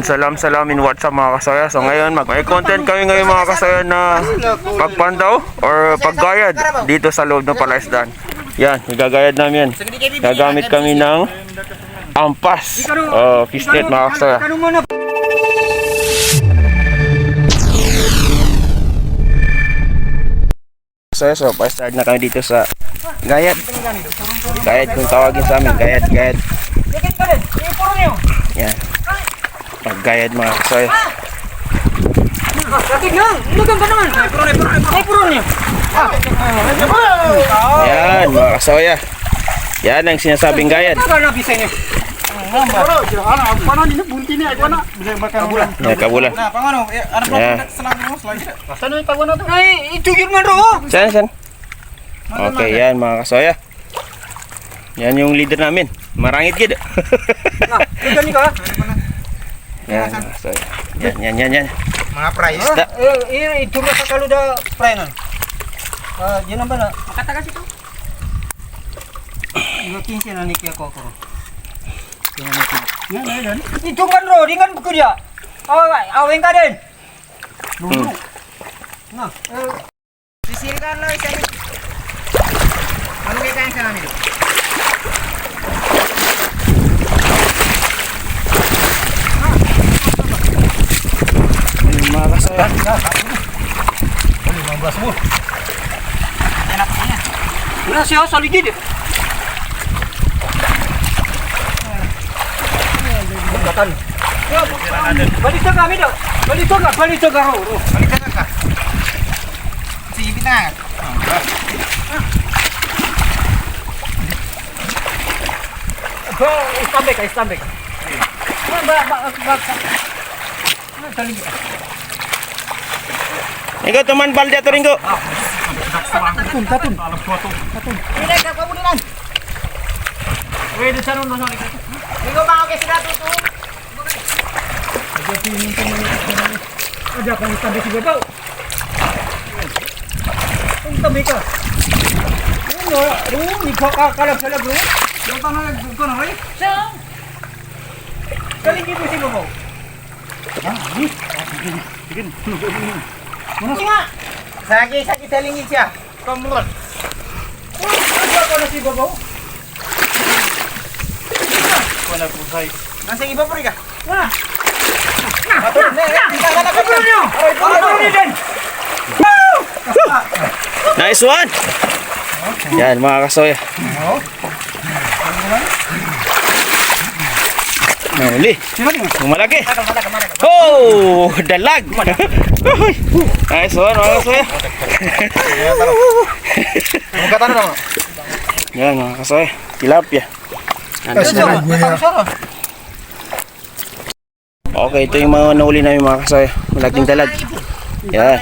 Salamin what's up mga kasaya. So ngayon may content kami ngayon mga kasaya na pagpandaw or paggayad dito sa loob ng palaisdaan. Yan, igagayad namin. Gagamit kami ng ampas o fish net mga kasaya. So pa-start na kami dito sa gayad. Gayad kung tawagin sa amin, gayad. Yan. Paggayad mga kasaya. Yan mga kasaya. Yan ang sinasabing gayad. Ya kabulan. San. Okay, yan mga kasaya. Yan yung leader namin. Marangit gid. Yan, so, yan. Mga price. Itu na sa kaluda price nun. Yan ang ba na? Makatagas ito? Iba 15 na ni Kia Kokoro. Yan. Itu kan ro, ringan buku dia. Aweng ka din. Nah, sisirkan lo isa ni. Ano kaya kain sa namin? Mga kasaya. 15 mo. Enak niya. Wala siya sa ligid. Batan. Balik sa kami daw. Balik sa garo. Balik ka. Sige na. Stambek. Ikaw teman balde atau ringgo? Katun. Ini ka kamu dinan. Wede sanon do sori. Ringgo bang oke sida tutu. Ada kan stambek juga bau. Stambek ka. Ini kalau bro. Yo tanah bukan apa? Sang. Kali gitu sih bau. Ini. Mana sih nggak? Sakit telingi siya. Kamulan. Ano ko na si Bobo? Wala po say. Nasa iba pa rin ka? Wala. Nice one. Yan mga kasoya. Nahuli. Malaki. Oh, dalag. Nice one mga kasoya. Yan mga kasoya. Tilapia. Okay, ito yung mga nahuli namin mga kasoya. Malaking dalag. Yan.